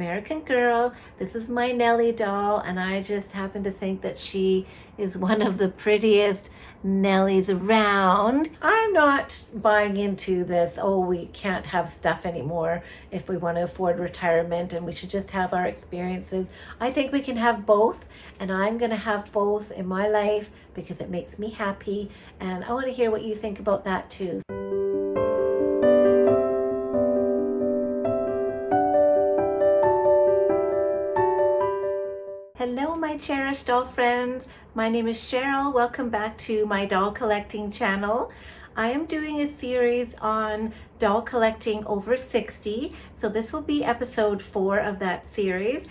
American Girl. This is my Nellie doll, and I just happen to think that she is one of the prettiest Nellies around. I'm not buying into this, oh, we can't have stuff anymore if we want to afford retirement and we should just have our experiences. I think we can have both, and I'm going to have both in my life because it makes me happy, and I want to hear what you think about that too. Hello, my cherished doll friends. My name is Cheryl. Welcome back to my doll collecting channel. I am doing a series on doll collecting over 60. So this will be episode 4 of that series.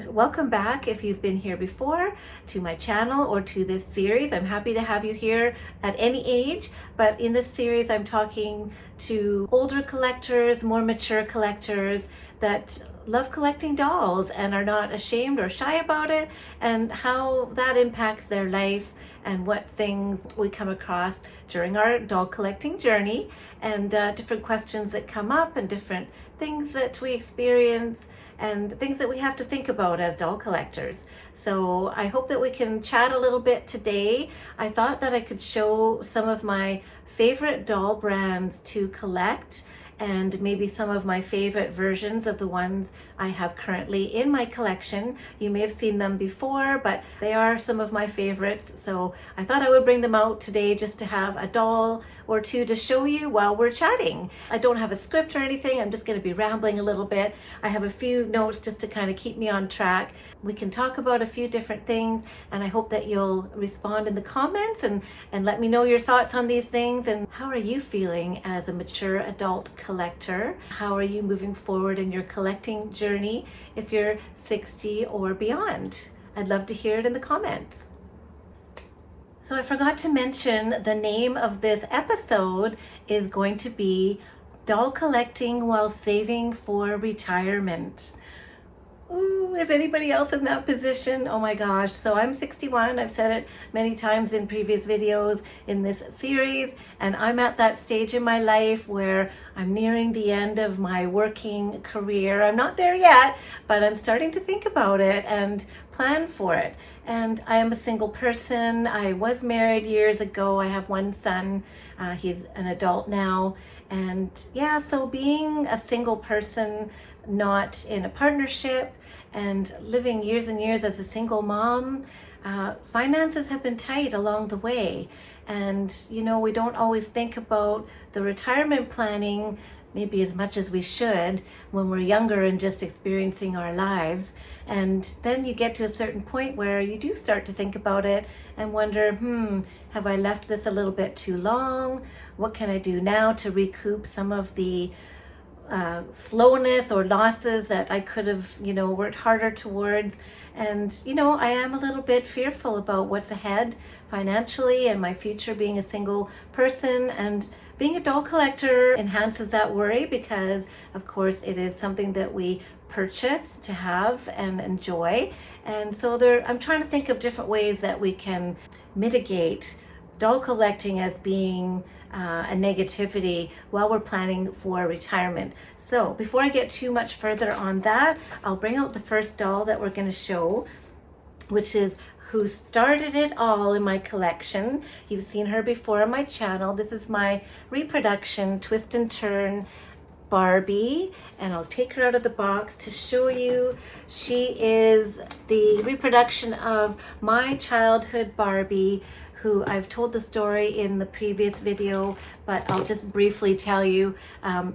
Welcome back if you've been here before to my channel or to this series. I'm happy to have you here at any age, but in this series I'm talking to older collectors, more mature collectors that love collecting dolls and are not ashamed or shy about it, and how that impacts their life and what things we come across during our doll collecting journey, and different questions that come up and different things that we experience and things that we have to think about as doll collectors. So I hope that we can chat a little bit today. I thought that I could show some of my favorite doll brands to collect, and maybe some of my favorite versions of the ones I have currently in my collection. You may have seen them before, but they are some of my favorites. So I thought I would bring them out today just to have a doll or two to show you while we're chatting. I don't have a script or anything. I'm just going to be rambling a little bit. I have a few notes just to kind of keep me on track. We can talk about a few different things, and I hope that you'll respond in the comments and let me know your thoughts on these things. And how are you feeling as a mature adult collector? How are you moving forward in your collecting journey if you're 60 or beyond? I'd love to hear it in the comments. So I forgot to mention the name of this episode is going to be Doll Collecting While Saving for Retirement. Ooh, is anybody else in that position? Oh my gosh. So I'm 61. I've said it many times in previous videos in this series, and I'm at that stage in my life where I'm nearing the end of my working career. I'm not there yet, but I'm starting to think about it and plan for it. And I am a single person. I was married years ago. I have one son. He's an adult now. And yeah, so being a single person, not in a partnership, and living years and years as a single mom, finances have been tight along the way. And, you know, we don't always think about the retirement planning maybe as much as we should when we're younger and just experiencing our lives. And then you get to a certain point where you do start to think about it and wonder, have I left this a little bit too long? What can I do now to recoup some of the slowness or losses that I could have, worked harder towards? And, I am a little bit fearful about what's ahead financially and my future being a single person. And being a doll collector enhances that worry because, of course, it is something that we purchase to have and enjoy. And so I'm trying to think of different ways that we can mitigate doll collecting as being a negativity while we're planning for retirement. So before I get too much further on that, I'll bring out the first doll that we're going to show, which is who started it all in my collection. You've seen her before on my channel. This is my reproduction twist and turn Barbie, and I'll take her out of the box to show you. She is the reproduction of my childhood Barbie, who I've told the story in the previous video, but I'll just briefly tell you.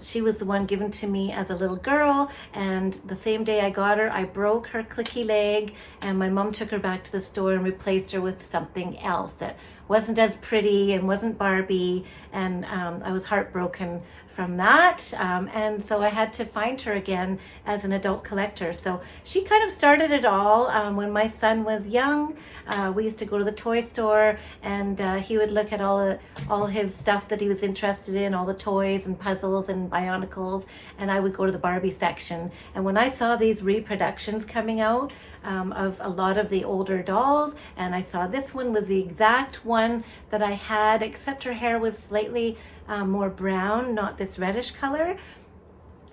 She was the one given to me as a little girl, and the same day I got her, I broke her clicky leg, and my mom took her back to the store and replaced her with something else that wasn't as pretty and wasn't Barbie, and I was heartbroken from that, and so I had to find her again as an adult collector. So she kind of started it all when my son was young. We used to go to the toy store, and he would look at all his stuff that he was interested in, all the toys and puzzles and Bionicles, and I would go to the Barbie section. And when I saw these reproductions coming out of a lot of the older dolls, and I saw this one was the exact one that I had, except her hair was slightly more brown, not this reddish color.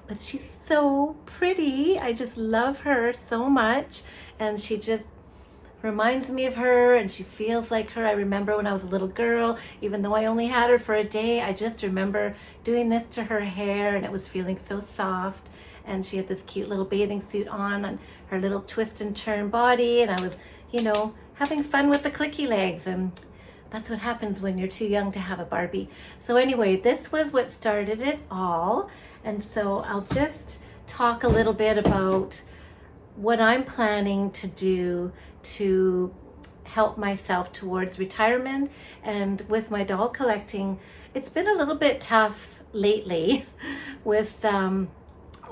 but she's so pretty. I just love her so much, and she just reminds me of her, and she feels like her. I remember when I was a little girl, even though I only had her for a day, I just remember doing this to her hair, and it was feeling so soft. And she had this cute little bathing suit on and her little twist and turn body, and I was, having fun with the clicky legs. And that's what happens when you're too young to have a Barbie. So anyway, this was what started it all. And so I'll just talk a little bit about what I'm planning to do to help myself towards retirement. And with my doll collecting, it's been a little bit tough lately with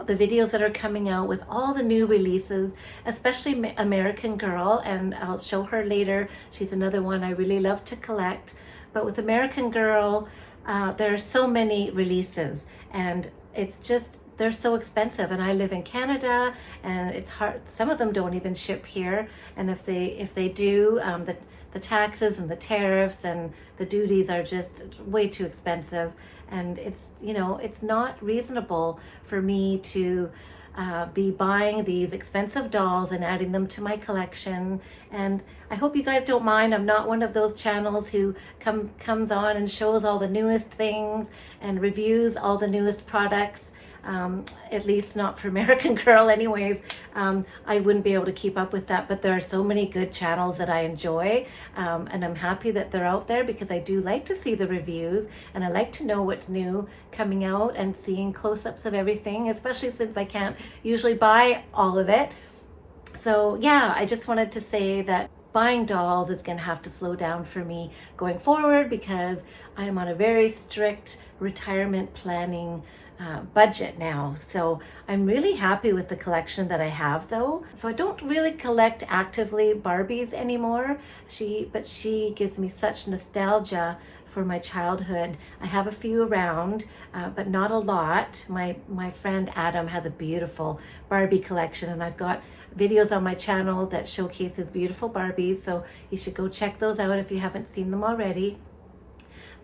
the videos that are coming out with all the new releases, especially American Girl, and I'll show her later. She's another one I really love to collect. But with American Girl, there are so many releases, and it's just, they're so expensive, and I live in Canada, and it's hard. Some of them don't even ship here, and if they do, the taxes and the tariffs and the duties are just way too expensive, and it's not reasonable for me to be buying these expensive dolls and adding them to my collection. And I hope you guys don't mind. I'm not one of those channels who comes on and shows all the newest things and reviews all the newest products. At least not for American Girl anyways. I wouldn't be able to keep up with that, but there are so many good channels that I enjoy, and I'm happy that they're out there, because I do like to see the reviews, and I like to know what's new coming out and seeing close-ups of everything, especially since I can't usually buy all of it. So yeah, I just wanted to say that buying dolls is going to have to slow down for me going forward, because I am on a very strict retirement planning budget now. So I'm really happy with the collection that I have, though. So I don't really collect actively Barbies anymore. But she gives me such nostalgia for my childhood. I have a few around, but not a lot. My friend Adam has a beautiful Barbie collection, and I've got videos on my channel that showcase his beautiful Barbies, so you should go check those out if you haven't seen them already.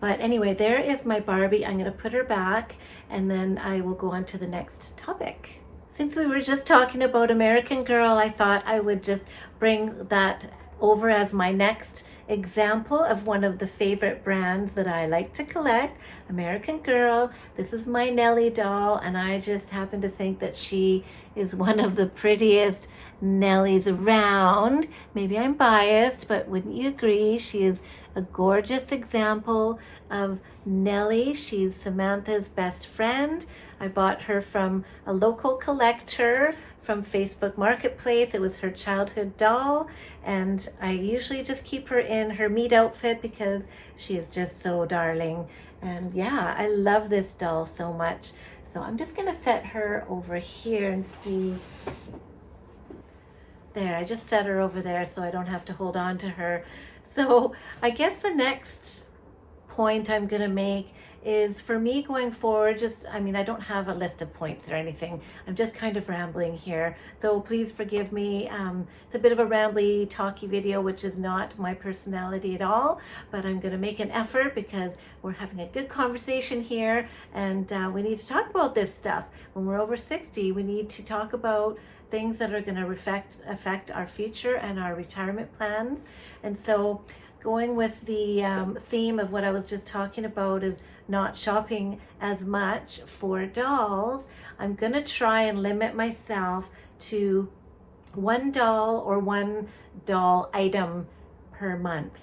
But anyway, there is my Barbie. I'm going to put her back, and then I will go on to the next topic. Since we were just talking about American Girl, I thought I would just bring that over as my next example of one of the favorite brands that I like to collect, American Girl. This is my Nellie doll, and I just happen to think that she is one of the prettiest Nellies around. Maybe I'm biased, but wouldn't you agree? She is a gorgeous example of Nellie. She's Samantha's best friend. I bought her from a local collector from Facebook Marketplace. It was her childhood doll, and I usually just keep her in her meet outfit because she is just so darling. And yeah, I love this doll so much. So I'm just gonna set her over here and see. There, I just set her over there so I don't have to hold on to her. So I guess the next point I'm gonna make is, for me going forward, I don't have a list of points or anything. I'm just kind of rambling here. So please forgive me. It's a bit of a rambly, talky video, which is not my personality at all, but I'm gonna make an effort because we're having a good conversation here, and we need to talk about this stuff. When we're over 60, we need to talk about things that are gonna affect our future and our retirement plans. And so going with the theme of what I was just talking about is not shopping as much for dolls, I'm gonna try and limit myself to one doll or one doll item per month.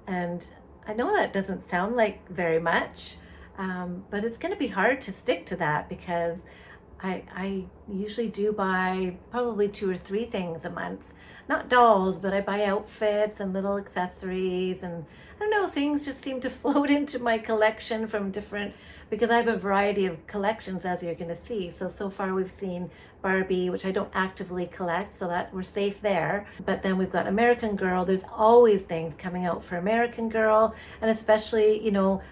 And I know that doesn't sound like very much, but it's gonna be hard to stick to that, because I usually do buy probably 2 or 3 things a month. Not dolls, but I buy outfits and little accessories, and I don't know, things just seem to float into my collection from different, because I have a variety of collections, as you're going to see. So far we've seen Barbie, which I don't actively collect, so that we're safe there. But then we've got American Girl. There's always things coming out for American Girl, and especially,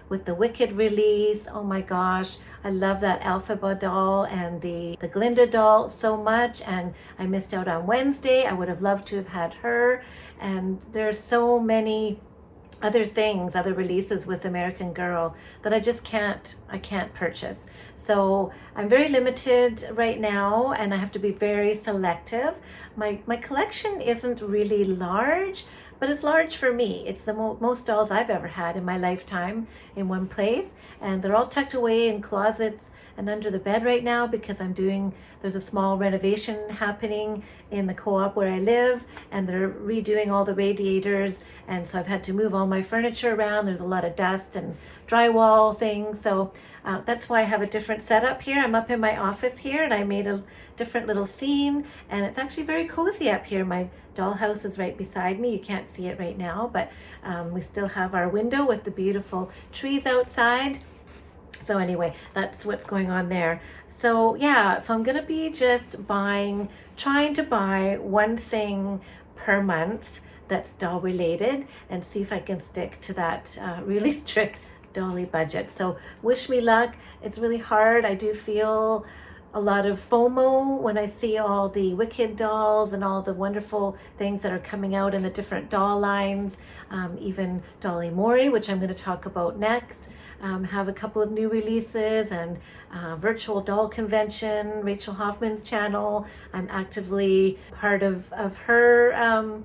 with the Wicked release. Oh my gosh, I love that Elphaba doll and the Glinda doll so much, and I missed out on Wednesday. I would have loved to have had her. And there's so many other things, other releases with American Girl that I can't purchase. So I'm very limited right now, and I have to be very selective. My collection isn't really large, but it's large for me. It's the most dolls I've ever had in my lifetime in one place, and they're all tucked away in closets and under the bed right now because there's a small renovation happening in the co-op where I live, and they're redoing all the radiators, and so I've had to move all my furniture around. There's a lot of dust and drywall things, so that's why I have a different setup here. I'm up in my office here, and I made a different little scene, and it's actually very cozy up here. My dollhouse is right beside me. You can't see it right now, but we still have our window with the beautiful trees outside. So anyway, that's what's going on there. So yeah, so I'm gonna be just trying to buy one thing per month that's doll related, and see if I can stick to that really strict dolly budget. So wish me luck. It's really hard. I do feel a lot of FOMO when I see all the Wicked dolls and all the wonderful things that are coming out in the different doll lines. Even Dolly Mori, which I'm going to talk about next, have a couple of new releases, and virtual doll convention, Rachel Hoffman's channel. I'm actively part of her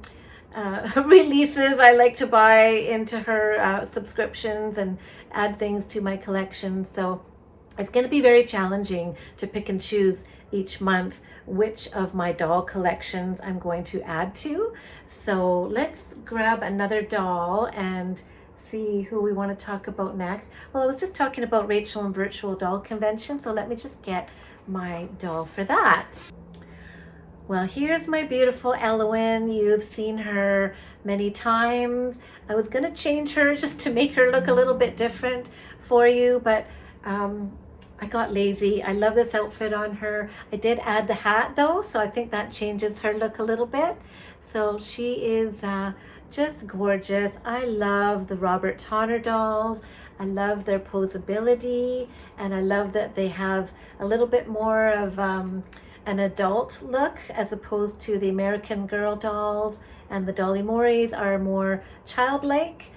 releases. I like to buy into her subscriptions and add things to my collection. So it's going to be very challenging to pick and choose each month which of my doll collections I'm going to add to. So let's grab another doll and see who we want to talk about next. Well, I was just talking about Rachel and Virtual Doll Convention, so let me just get my doll for that. Well, here's my beautiful Elowen. You've seen her many times. I was going to change her just to make her look a little bit different for you, but I got lazy. I love this outfit on her. I did add the hat though, so I think that changes her look a little bit. So she is just gorgeous. I love the Robert Tonner dolls. I love their posability, and I love that they have a little bit more of an adult look as opposed to the American Girl dolls, and the Dolly Moris are more childlike.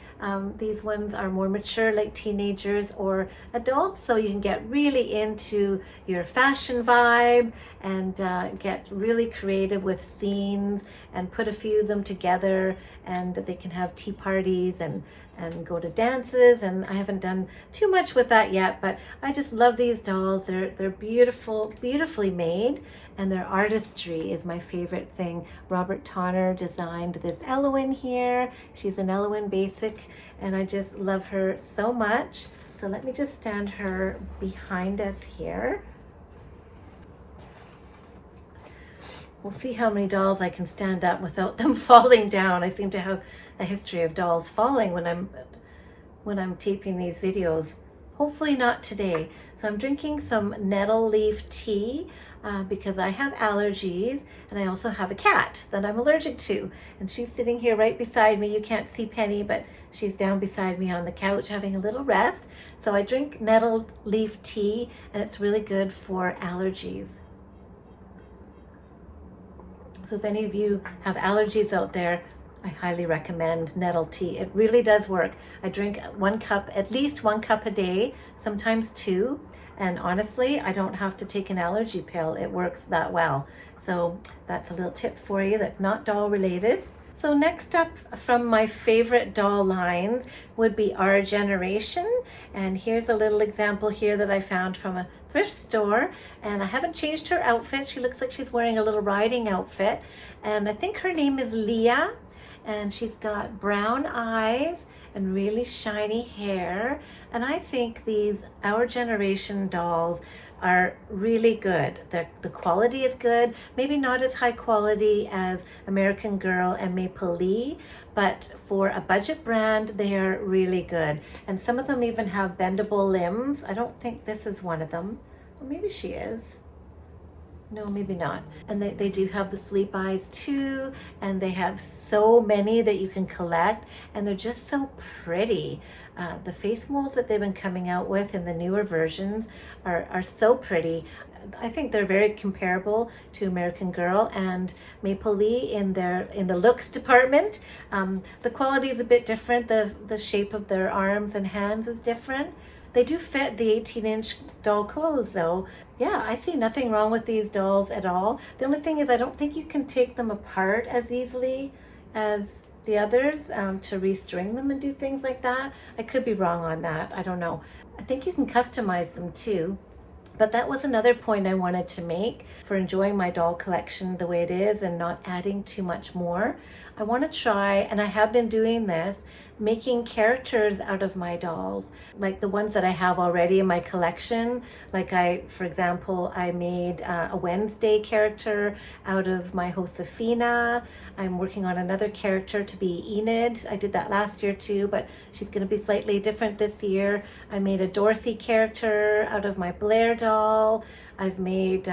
These ones are more mature, like teenagers or adults, so you can get really into your fashion vibe and get really creative with scenes and put a few of them together, and they can have tea parties and go to dances. And I haven't done too much with that yet, but I just love these dolls. They're beautiful, beautifully made, and their artistry is my favorite thing. Robert Tonner designed this Elowen here. She's an Elowen basic, and I just love her so much. So let me just stand her behind us here. We'll see how many dolls I can stand up without them falling down. I seem to have a history of dolls falling when I'm taping these videos. Hopefully not today. So I'm drinking some nettle leaf tea because I have allergies, and I also have a cat that I'm allergic to. And she's sitting here right beside me. You can't see Penny, but she's down beside me on the couch having a little rest. So I drink nettle leaf tea, and it's really good for allergies. So if any of you have allergies out there, I highly recommend nettle tea. It really does work. I drink at least one cup a day, sometimes two. And honestly, I don't have to take an allergy pill. It works that well. So that's a little tip for you that's not doll related. So next up from my favorite doll lines would be Our Generation. And here's a little example here that I found from a thrift store. And I haven't changed her outfit. She looks like she's wearing a little riding outfit. And I think her name is Leah. And she's got brown eyes and really shiny hair. And I think these Our Generation dolls are really good. The quality is good, maybe not as high quality as American Girl and Maple Lee, but for a budget brand, they are really good. And some of them even have bendable limbs. I don't think this is one of them. Well, maybe she is. No, maybe not. And they do have the sleep eyes too, and they have so many that you can collect, and they're just so pretty. The face molds that they've been coming out with in the newer versions are so pretty. I think they're very comparable to American Girl and Maple Leigh in the looks department. The quality is a bit different. The shape of their arms and hands is different. They do fit the 18-inch doll clothes though. Yeah, I see nothing wrong with these dolls at all. The only thing is I don't think you can take them apart as easily as the others to restring them and do things like that. I could be wrong on that. I don't know. I think you can customize them too. But that was another point I wanted to make for enjoying my doll collection the way it is and not adding too much more. I want to try, and I have been doing this, making characters out of my dolls, like the ones that I have already in my collection. Like for example, I made a Wednesday character out of my Josefina. I'm working on another character to be Enid. I did that last year too, but she's going to be slightly different this year. I made a Dorothy character out of my Blair doll. I've made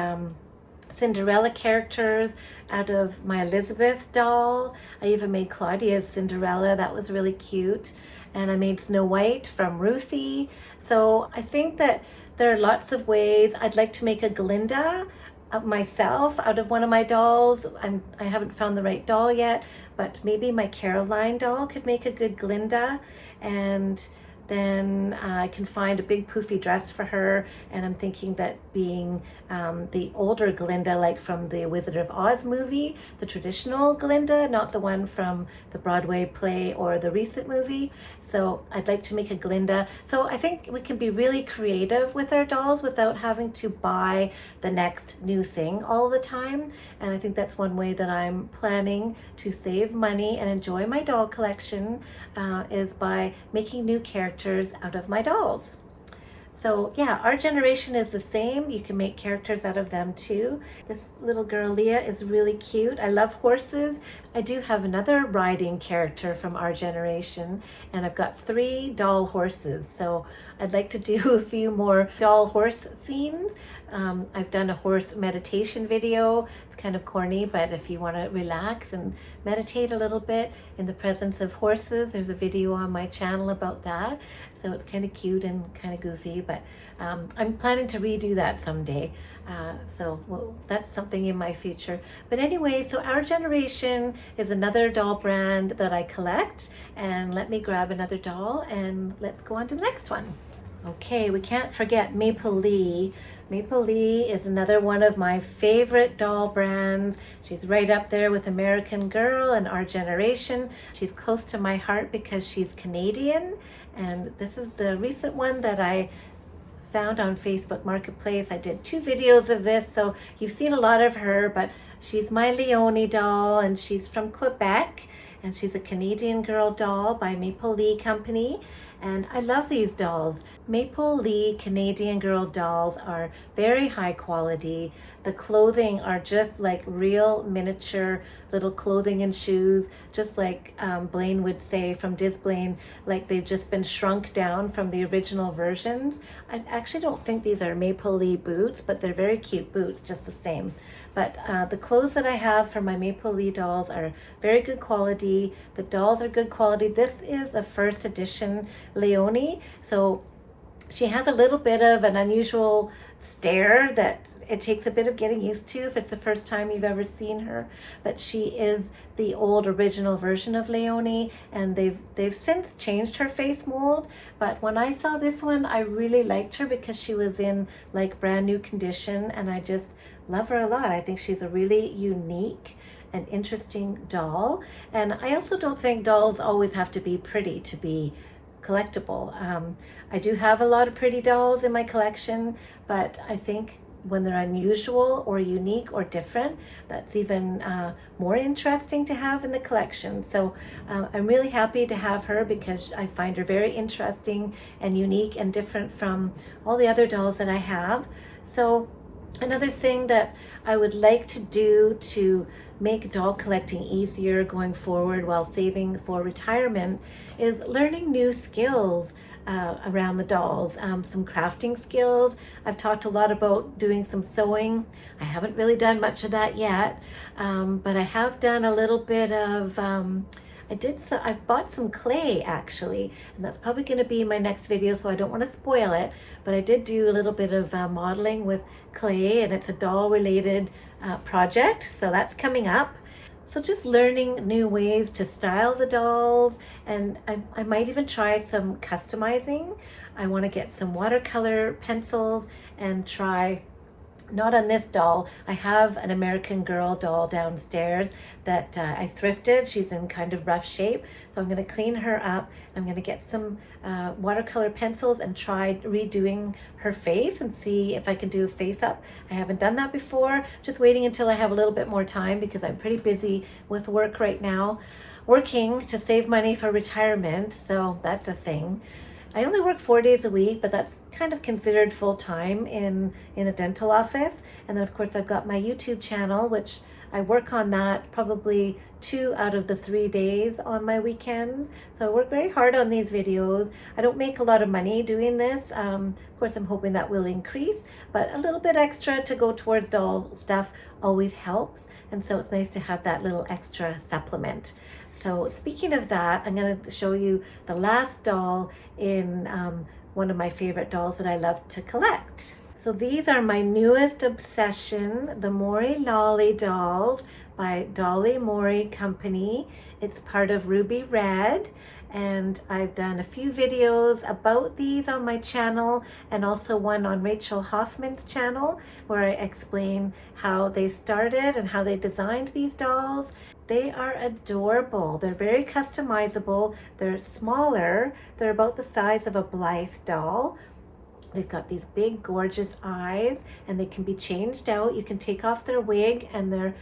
Cinderella characters out of my Elizabeth doll. I even made Claudia's Cinderella. That was really cute. And I made Snow White from Ruthie. So I think that there are lots of ways. I'd like to make a Glinda myself out of one of my dolls. I haven't found the right doll yet, but maybe my Caroline doll could make a good Glinda. And then I can find a big poofy dress for her, and I'm thinking that being the older Glinda, like from the Wizard of Oz movie, the traditional Glinda, not the one from the Broadway play or the recent movie. So I'd like to make a Glinda. So I think we can be really creative with our dolls without having to buy the next new thing all the time. And I think that's one way that I'm planning to save money and enjoy my doll collection is by making new characters out of my dolls. So yeah, our generation is the same. You can make characters out of them too. This little girl Leah is really cute. I love horses. I do have another riding character from our generation, and I've got 3 doll horses. So I'd like to do a few more doll horse scenes. I've done a horse meditation video. It's kind of corny, but if you want to relax and meditate a little bit in the presence of horses, there's a video on my channel about that. So it's kind of cute and kind of goofy, but I'm planning to redo that someday. So that's something in my future. But anyway, so our generation is another doll brand that I collect. And let me grab another doll and let's go on to the next one. Okay, we can't forget Maple Leigh. Maple Leigh is another one of my favorite doll brands. She's right up there with American Girl and our generation. She's close to my heart because she's Canadian. And this is the recent one that I found on Facebook Marketplace. I did 2 videos of this, so you've seen a lot of her, but she's my Leonie doll, and she's from Quebec, and she's a Canadian Girl doll by Maple Leigh Company. And I love these dolls. Maple Leigh Canadian Girl dolls are very high quality. The clothing are just like real miniature little clothing and shoes, just like Blaine would say from Disblaine, like they've just been shrunk down from the original versions. I actually don't think these are Maple Leigh boots, but they're very cute boots just the same. But the clothes that I have for my Maple Leigh dolls are very good quality. The dolls are good quality. This is a first edition Leonie, so she has a little bit of an unusual stare that it takes a bit of getting used to if it's the first time you've ever seen her. But she is the old original version of Leonie, and they've since changed her face mold. But when I saw this one, I really liked her because she was in like brand new condition, and I just love her a lot. I think she's a really unique and interesting doll. And I also don't think dolls always have to be pretty to be collectible. I do have a lot of pretty dolls in my collection, but I think when they're unusual or unique or different, that's even more interesting to have in the collection. So I'm really happy to have her because I find her very interesting and unique and different from all the other dolls that I have. So another thing that I would like to do to make doll collecting easier going forward while saving for retirement is learning new skills. around the dolls. Some crafting skills. I've talked a lot about doing some sewing. I haven't really done much of that yet, but I have done a little bit of I've bought some clay actually, and that's probably going to be my next video, so I don't want to spoil it, but I did do a little bit of modeling with clay, and it's a doll related project, so that's coming up. So just learning new ways to style the dolls, and I might even try some customizing. I want to get some watercolor pencils and try, not on this doll. I have an American Girl doll downstairs that I thrifted. She's in kind of rough shape. So I'm going to clean her up. I'm going to get some watercolor pencils and try redoing her face and see if I can do a face up. I haven't done that before. Just waiting until I have a little bit more time because I'm pretty busy with work right now. Working to save money for retirement. So that's a thing. I only work 4 days a week, but that's kind of considered full-time in a dental office. And then of course I've got my YouTube channel, which I work on that probably 2 out of the 3 days on my weekends. So I work very hard on these videos. I don't make a lot of money doing this. Of course, I'm hoping that will increase, but a little bit extra to go towards doll stuff always helps. And so it's nice to have that little extra supplement. So speaking of that, I'm going to show you the last doll in one of my favorite dolls that I love to collect. So these are my newest obsession, the Mori Lolly dolls by Dolly Mori Company. It's part of Ruby Red, and I've done a few videos about these on my channel and also one on Rachel Hoffman's channel where I explain how they started and how they designed these dolls. They are adorable. They're very customizable. They're smaller. They're about the size of a Blythe doll. They've got these big gorgeous eyes, and they can be changed out. You can take off their wig and the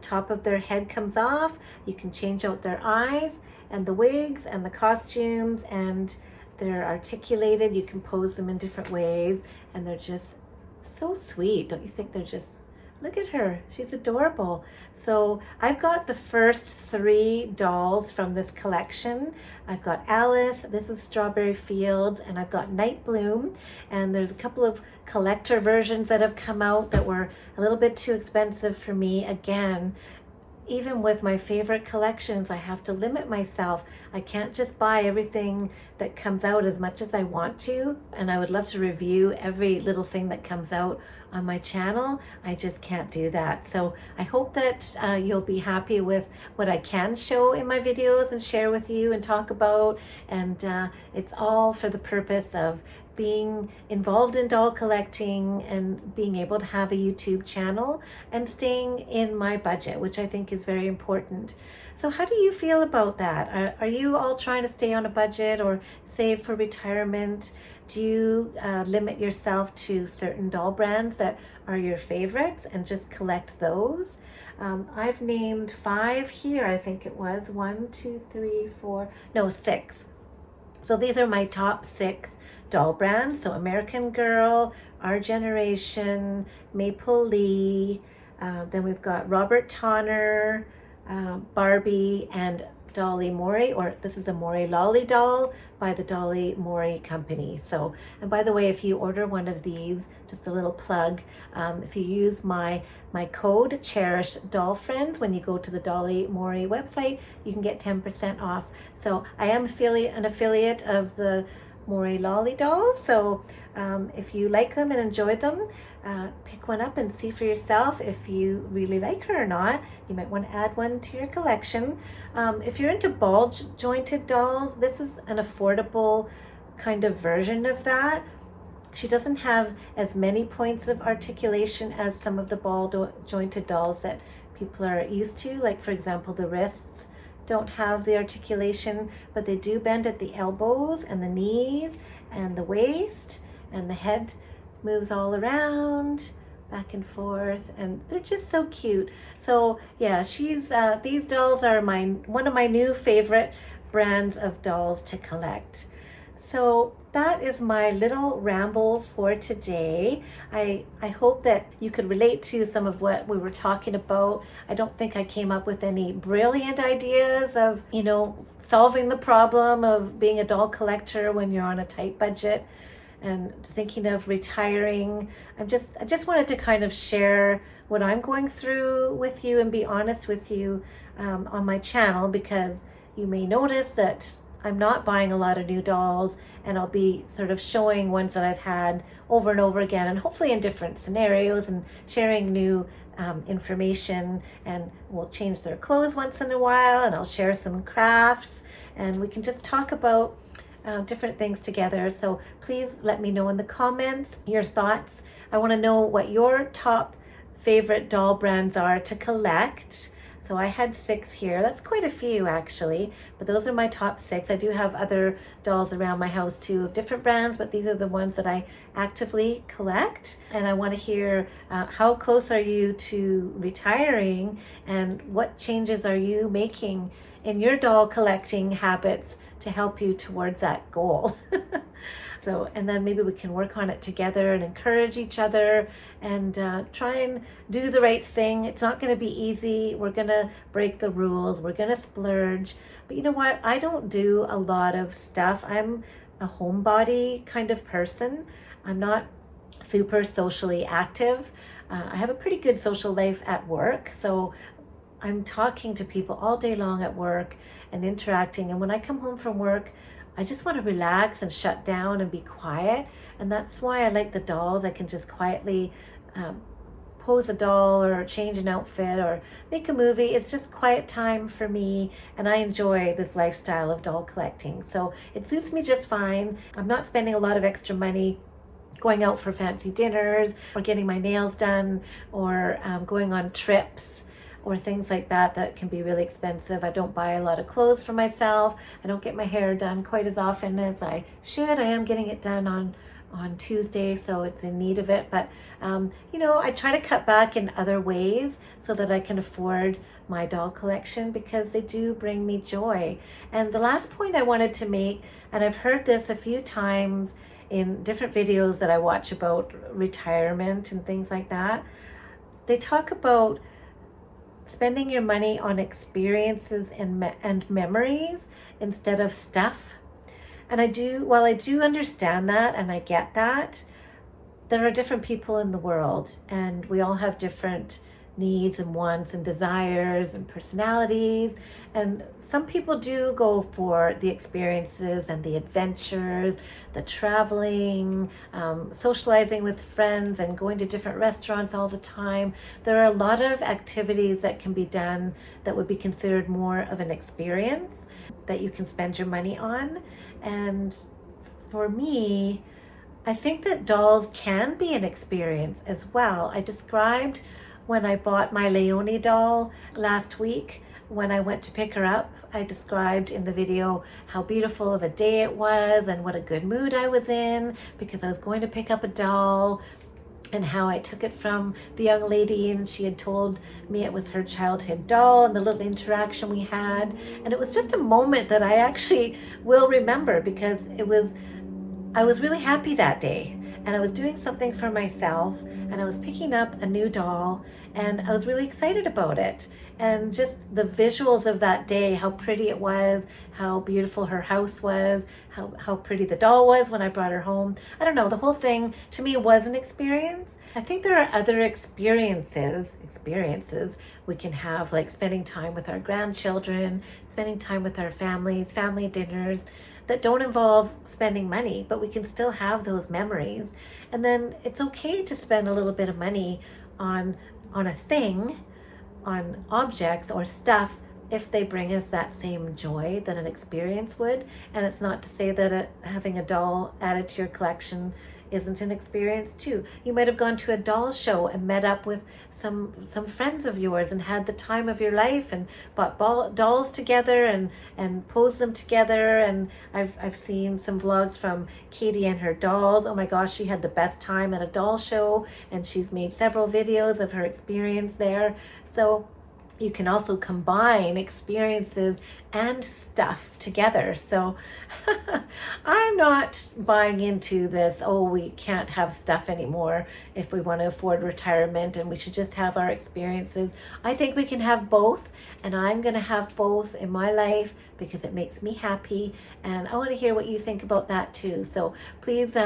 top of their head comes off. You can change out their eyes and the wigs and the costumes, and they're articulated. You can pose them in different ways, and they're just so sweet. Don't you think they're just, look at her, she's adorable. So I've got the first 3 dolls from this collection. I've got Alice, this is Strawberry Fields, and I've got Night Bloom. And there's a couple of collector versions that have come out that were a little bit too expensive for me. Again, even with my favorite collections, I have to limit myself. I can't just buy everything that comes out as much as I want to. And I would love to review every little thing that comes out on my channel. I just can't do that. So I hope that you'll be happy with what I can show in my videos and share with you and talk about. And it's all for the purpose of being involved in doll collecting and being able to have a YouTube channel and staying in my budget, which I think is very important. So how do you feel about that? Are you all trying to stay on a budget or save for retirement? Do you limit yourself to certain doll brands that are your favorites and just collect those? I've named 5 here, I think it was 6. So these are my top 6 doll brands. So American Girl, Our Generation, Maple Lee, then we've got Robert Tonner, Barbie, and Dolly Mori, or this is a Mori Lolly doll by the Dolly Mori Company. So, and by the way, if you order one of these, just a little plug, if you use my code Cherished Doll Friends when you go to the Dolly Mori website, you can get 10% off. So I am an affiliate of the Mori Lolly dolls. So if you like them and enjoy them, pick one up and see for yourself if you really like her or not. You might want to add one to your collection. If you're into ball jointed dolls, this is an affordable kind of version of that. She doesn't have as many points of articulation as some of the ball jointed dolls that people are used to. Like for example, the wrists don't have the articulation, but they do bend at the elbows and the knees and the waist, and the head moves all around back and forth, and they're just so cute. So yeah, these dolls are one of my new favorite brands of dolls to collect. So that is my little ramble for today. I hope that you could relate to some of what we were talking about. I don't think I came up with any brilliant ideas of, solving the problem of being a doll collector when you're on a tight budget and thinking of retiring. I just wanted to kind of share what I'm going through with you and be honest with you on my channel, because you may notice that I'm not buying a lot of new dolls, and I'll be sort of showing ones that I've had over and over again, and hopefully in different scenarios, and sharing new information. And we'll change their clothes once in a while, and I'll share some crafts, and we can just talk about different things together. So please let me know in the comments your thoughts. I want to know what your top favorite doll brands are to collect. So I had 6 here. That's quite a few actually, but those are my top 6. I do have other dolls around my house too of different brands, but these are the ones that I actively collect. And I want to hear how close are you to retiring, and what changes are you making in your doll collecting habits to help you towards that goal. So, and then maybe we can work on it together and encourage each other, and try and do the right thing. It's not going to be easy. We're going to break the rules. We're going to splurge. But you know what? I don't do a lot of stuff. I'm a homebody kind of person. I'm not super socially active. I have a pretty good social life at work. So I'm talking to people all day long at work and interacting. And when I come home from work, I just want to relax and shut down and be quiet. And that's why I like the dolls. I can just quietly pose a doll or change an outfit or make a movie. It's just quiet time for me, and I enjoy this lifestyle of doll collecting. So it suits me just fine. I'm not spending a lot of extra money going out for fancy dinners or getting my nails done, or going on trips or things like that that can be really expensive. I don't buy a lot of clothes for myself. I don't get my hair done quite as often as I should. I am getting it done on Tuesday, so it's in need of it. But I try to cut back in other ways so that I can afford my doll collection, because they do bring me joy. And the last point I wanted to make, and I've heard this a few times in different videos that I watch about retirement and things like that, they talk about spending your money on experiences and memories instead of stuff. And while I do understand that and I get that, there are different people in the world, and we all have different needs and wants and desires and personalities. And some people do go for the experiences and the adventures, the traveling, socializing with friends and going to different restaurants all the time. There are a lot of activities that can be done that would be considered more of an experience that you can spend your money on. And for me, I think that dolls can be an experience as well. I described when I bought my Leonie doll last week, when I went to pick her up, I described in the video how beautiful of a day it was and what a good mood I was in, because I was going to pick up a doll, and how I took it from the young lady and she had told me it was her childhood doll, and the little interaction we had. And it was just a moment that I actually will remember, because I was really happy that day, and I was doing something for myself, and I was picking up a new doll, and I was really excited about it. And just the visuals of that day, how pretty it was, how beautiful her house was, how pretty the doll was when I brought her home. I don't know, the whole thing to me was an experience. I think there are other experiences we can have, like spending time with our grandchildren, spending time with our families, family dinners, that don't involve spending money, but we can still have those memories. And then it's okay to spend a little bit of money on a thing, on objects or stuff, if they bring us that same joy that an experience would. And it's not to say that having a doll added to your collection isn't an experience too. You might have gone to a doll show and met up with some friends of yours and had the time of your life and bought dolls together and posed them together. And I've seen some vlogs from Katie and her dolls. Oh my gosh, she had the best time at a doll show, and she's made several videos of her experience there. So you can also combine experiences and stuff together. So I'm not buying into this, oh, we can't have stuff anymore if we want to afford retirement and we should just have our experiences. I think we can have both, and I'm going to have both in my life because it makes me happy, and I want to hear what you think about that too. So please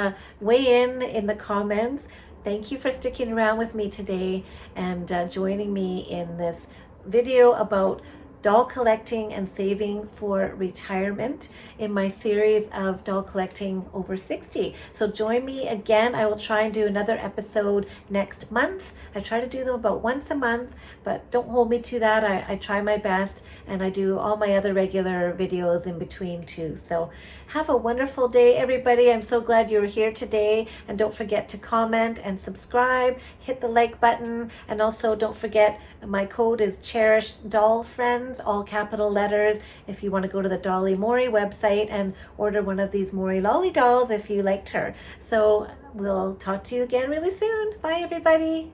weigh in the comments. Thank you for sticking around with me today and joining me in this video about doll collecting and saving for retirement in my series of doll collecting over 60. So join me again. I will try and do another episode next month. I try to do them about once a month, but don't hold me to that. I try my best, and I do all my other regular videos in between too. So have a wonderful day, everybody. I'm so glad you were here today, and don't forget to comment and subscribe, hit the like button, and also don't forget my code is Cherish Doll Friends, all capital letters, if you want to go to the Dolly Mori website and order one of these Mori Lolly dolls if you liked her. So we'll talk to you again really soon. Bye, everybody.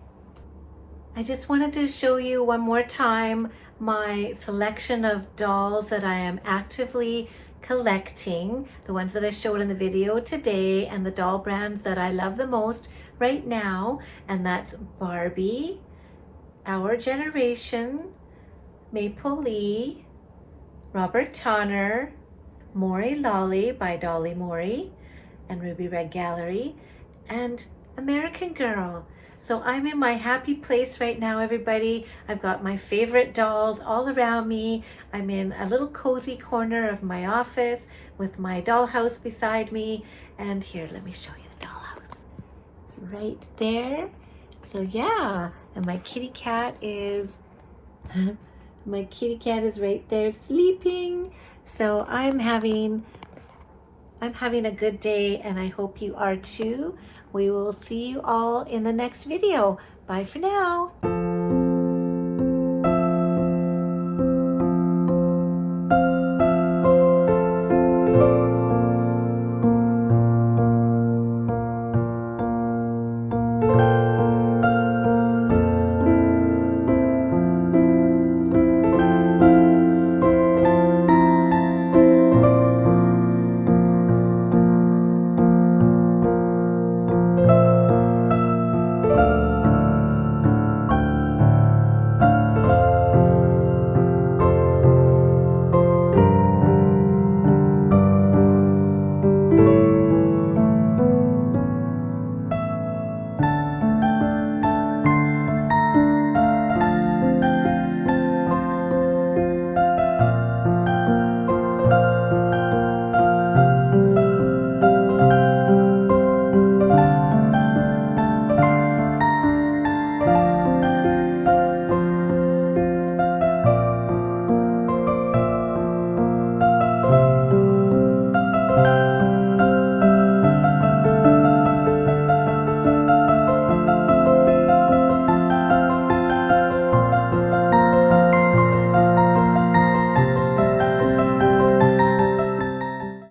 I just wanted to show you one more time my selection of dolls that I am actively collecting, the ones that I showed in the video today, and the doll brands that I love the most right now, and that's Barbie, Our Generation, Maple Lee, Robert Tonner, Mori Lolly by Dolly Mori and Ruby Red Gallery, and American Girl. So I'm in my happy place right now, everybody. I've got my favorite dolls all around me. I'm in a little cozy corner of my office with my dollhouse beside me. And here, let me show you the dollhouse. It's right there. So yeah, and my kitty cat is right there sleeping. So I'm having a good day, and I hope you are too. We will see you all in the next video. Bye for now.